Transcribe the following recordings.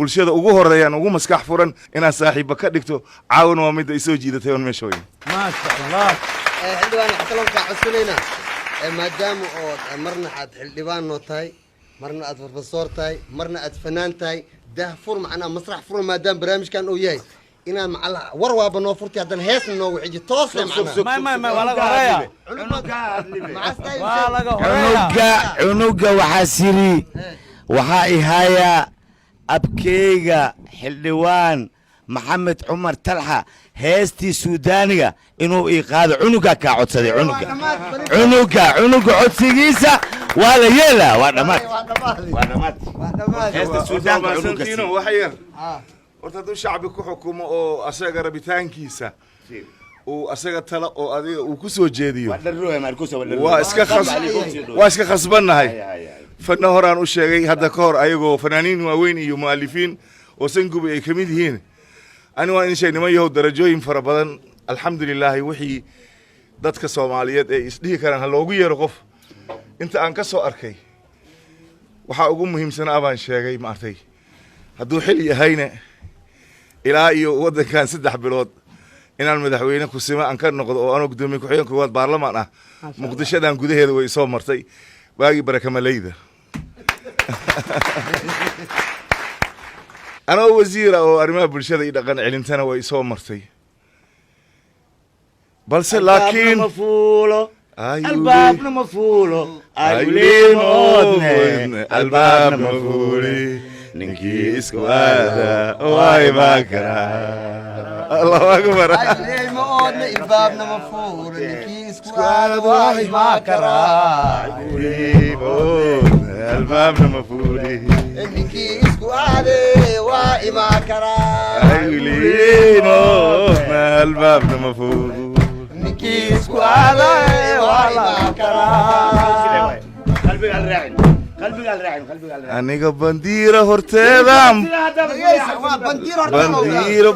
bulshada ugu horeeyaan ugu maskax furan inaan saaxiiba ka dhigto caawin waa mid ay soo jiidatay on meesha weyn ما شاء الله xildhibaan waxaan kaloo kaa codsanaynaa maadaama oo marna aad xildhibaan noo tahay marna aad farfasoor tahay marna aad fanaan tahay daahfur macnaa masrax furan maadaama barnaamijkan uu yahay inaan macala war waaba noo furtay haddana heesna noogu xiji toos le macnaa ما ولا هريا cunuga waxaa siri waxaa ihaya abkeyga xildhibaan maxamed cumar talxa heestii suudaaniga inuu ii qaado cunuga kaa codsaday cunuga codsigiisa waa la yeelaa waa dhammaad heesta suudaanka cunuga sii waxyar horta hadduu shacbi ku xukumo oo asaga rabitaankiisa uu asaga tala oo adiga uu ku soo jeediyo waa iska khasbannahay fadna horaan u sheegay hadda ka hor ayagoo fanaaniin waaweyn iyo mu'alifiin oo sangubi ay ka mid yihiin ani waa in shay niman yahow darajooyin fara badan alxamdulilaahi wixii dadka soomaaliyeed ay isdhihi karaan ha loogu yeero qof inta aan ka soo arkay waxaa ugu muhiimsanaa baan sheegay maartay hadduu xil yahayna ilaa iyo waddankan 3 bilood inaan madaxweyne kusima aan ka noqdo oo aan gudoomiye ku-xigeenka koowaad baarlamaan ah muqdishadan gudaheeda way soo martay waagi barakamaleyda أنا وزير أو أرمى بالشذي دقن علنتنا ويسوى مرتي بس لكن مفولو الباب مفولو أيولي مودني الباب مفولي نكيس كوادا واي باكرا الله أكبر أيولي مودني الباب مفولي نكيس كوادا واي باكرا أيولي مودني الباب مفولي نكيس كوادا واي باكرا أيولي مودني الباب مفولي نكيس كوادا واي باكرا قلبي قال راعي قلبي قال راعي قلبي قال راعي أنيقا بنديرة هرتيدام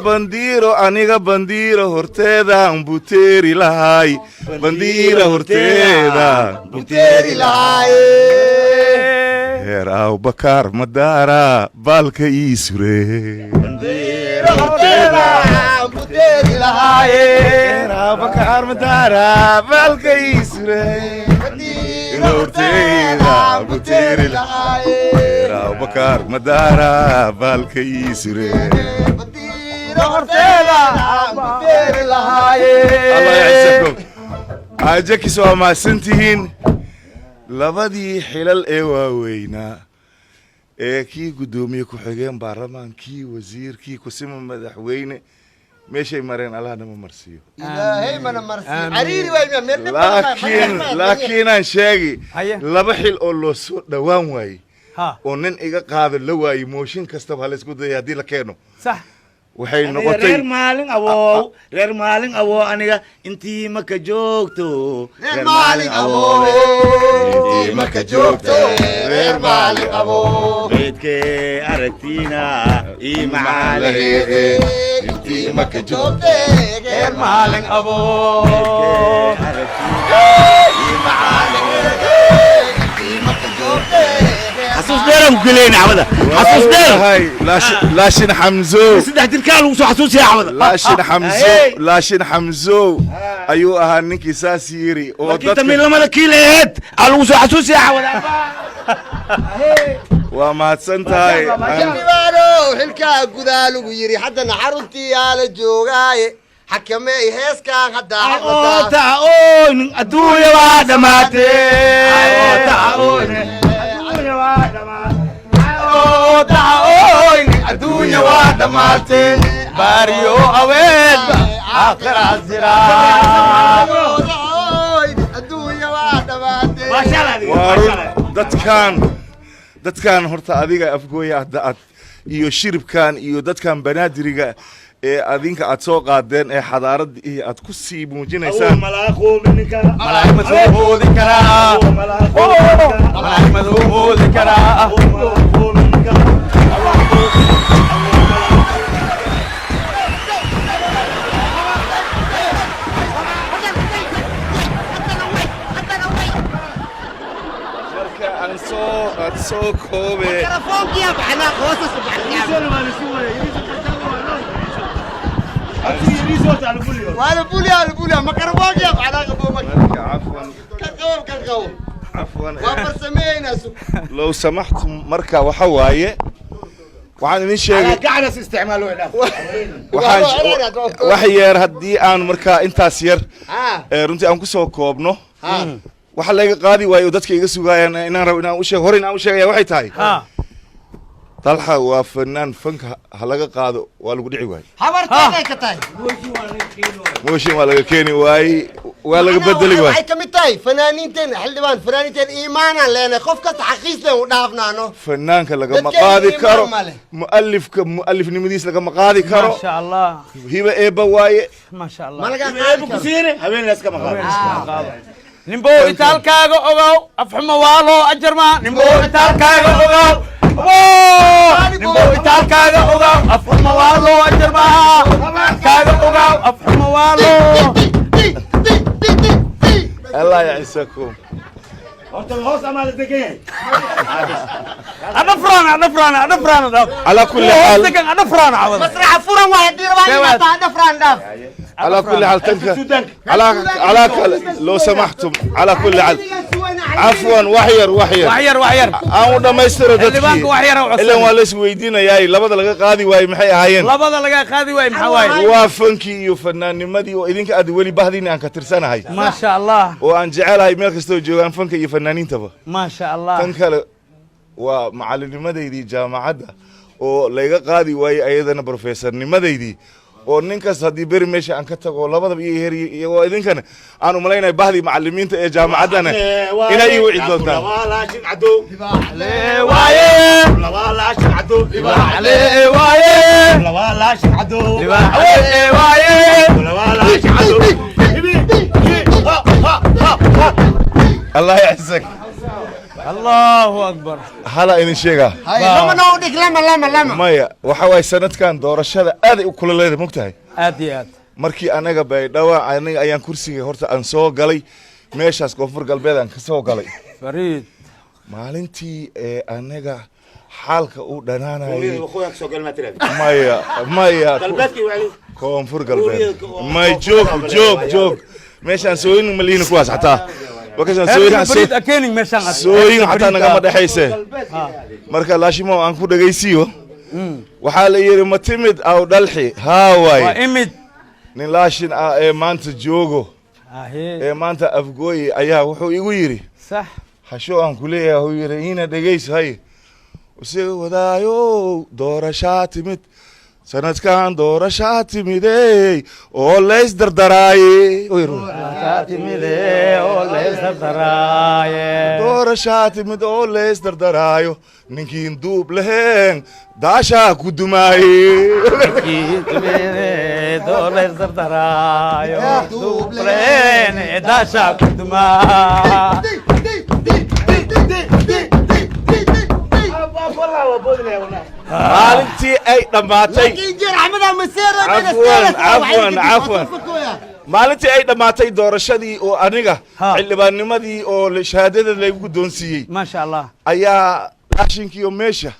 بنديرو أنيقا بنديرة هرتيدام بوتيري لاي بنديرة هرتيدام بوتيري لاي هيراو بكار مدارا بالك يسوري بنديرة هرتيدام بوتيري لاي هيراو بكار مدارا بالك يسوري هرتيدام بوتيري لاي راو بكار مدارا بالك يسوري الله يعزكم عاجك سوا ما سنتين لبدي حلال واوينا كي قدومي كحجين برلمان كي وزير كي كسم مدحوينه ماشي مرين الله أنا مرسيو إلهي من مرسي عريري وين لكن أنا شاقي لبحل الله سو دوام واي ونن إيجا قاعد لواي موشين كستب هالس كده يهدي لكانه صح waxay noqotay reer maalin awo aniga intii maka joogto reer maalin awo intii maka joogto reer maalin awo beedkee aragtiina ii macaale intii maka joogto reer maalin awo ii macaale intii maka joogto حسوس ديرهم كلين عوضة حسوس ديرهم هاي لاشين حمزو سدح تركال وسو حسوس يا عوضة لاشين حمزو أيوة هنيك ساسيري وكنت من لما لكيلت على وسو حسوس يا عوضة وما تسنتاي جنبارو حلكا قدالو ويري حتى نحرنتي على الجوغاي حكمي هيسكا غدا عوضة تعاون أدوية واحدة ماتي تعاون الدنيا واحدة ماتين باريو أويل آخر الزراعة الدنيا واحدة ماتين وارون dadkan horta adiga afgooya hadda iyo shiribkan iyo dadkan banaadiriga ee adinka aad soo qaadeen ee xadaarad iyo aad ku sii muujinaysaan malaaqo minka malaaq madhuudi karaa malaaq madhuudi karaa soo koobe تلفونك يا بحنا قوس سبحان وانا بوليا مكرواق يا على قبومك عفوا كالقوم عفوا وافر سمينا لو سمحتم مركا وحوايه waxaan idin sheegay قاعد استعماله هنا wax yar haddii aan markaa intaas yar runtii aan ku soo koobno waxa laga qaadi waayo dadka iga sugayaan inaan rabo inaan u sheego hore inaan u sheegaya waxay tahay talxa waa fanaan fanka ha laga qaado waa lagu dhici waayo habartay ka tahay mooshin waa laga keeni waaye waa laga bedeli waaye waxay kamid tahay fanaaniinteen xildhibaan fanaaniinteen iimaanaan leenahay qof kasta xaqiis leen u dhaafnaano fanaanka lagama qaadi karo mu'alifnimadiis lagama qaadi karo ما شاء الله hiba eebba waaye ما شاء الله malaga كثير هبين ناس كما قال نمبو إتالكاغا أوغاو أفحم والو أجرما نمبو إتالكاغا أوغاو نمبو إتالكاغا أوغاو أفحم والو أجرما كاغا أوغاو أفحم والو الله يعيسكم قلت الهوس أمال الدقيقة أنا فران على كل حال أنا فران عوض مسرح فرن واحد دير واحد دفران داف على كل حال تنك على لو سمحتم على كل حال عفوا وحير وحير aan dhamaystiro xildhibaanka wax yar oo cusub ilaa waa la isweydiinayaa labada laga qaadi waay maxay ahaayeen labada laga qaadi waay maxaa waay waa fankii iyo fanaanimadii oo idinka aad weli bahdiina aan ka tirsanahay ما شاء الله oo aan jecelahay meel kastoo joogaan fanka iyo fanaaniintaba ما شاء الله tan kale waa macallinimadeydii jaamacadda oo laga qaadi waayey ayadana professornimadeydii oo ninkaas haddii beri meesha aan ka tago labadaba iyo heri iyo idinkana aan u malaynahay bahdii macallimiinta ee jaamacaddana inay ii wici doontaan لاشين عدو waaye لاشين عدو waaye لاشين عدو waaye لاشين عدو allah yacsak الله أكبر hala idin sheegaa لما نودك لما maya waxa waay sanadkan doorashada aad ay u kula leedahay mogtahay آد markii anaga baydhawa aniga ayaan kursiga horta aan soo galay meeshaas koonfur galbeed aan ka soo galay فريد maalintii ee anaga xaalka uu dhanaanayay اخويا سوق الماتريال maya قلبتك وعلي koonfur galbeed may joog meeshaan sooyin maliina kuwaas xataa فريد أكيني مشان sooyin xataa nagama dhexayse marka laashimo aan ku dhagaysiyo waxaa la yidhi ma timid aw dhalxi haa waaye وإمد nin laashin ah ee maanta joogo هي ee maanta afgooye ayaa wuxuu igu yidhi صح hasho aan ku leeyahay uu yidhi iina dhegayso hay isaga wadaayow doorashaa timid sanadkan doorashaa timidey oo lays dardaraaye doorashaa timid oo lays dardaraayo ninkiin duub laheen daashaa ku dumaaye maalintii ay dhammaatay جير احمد مسير عفوا maalintii ay dhammaatay doorashadii oo aniga xildhibaannimadii oo shahaadada lagu guddoonsiiyey ما شاء الله ayaa laashinkiiyo meesha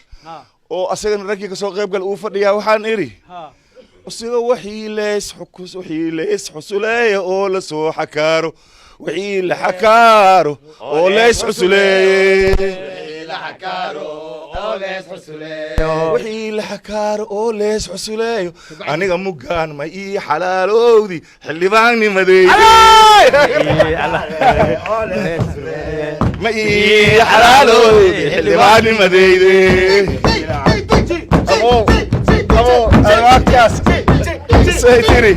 oo asagana raggii kasoo qayb gal uu fadhiyaa waxaan idhi usiga wixii leys xusuleeya oo la soo xakaaro wixii la xakaaro oo leys xusuleeye wixii la xakaaro oo lees xusuleeyo aniga muggaan ma ii xalaalowdi xildhibaannimadeyda ma ii xalaalowdi xildhibaannimadeyda say tiri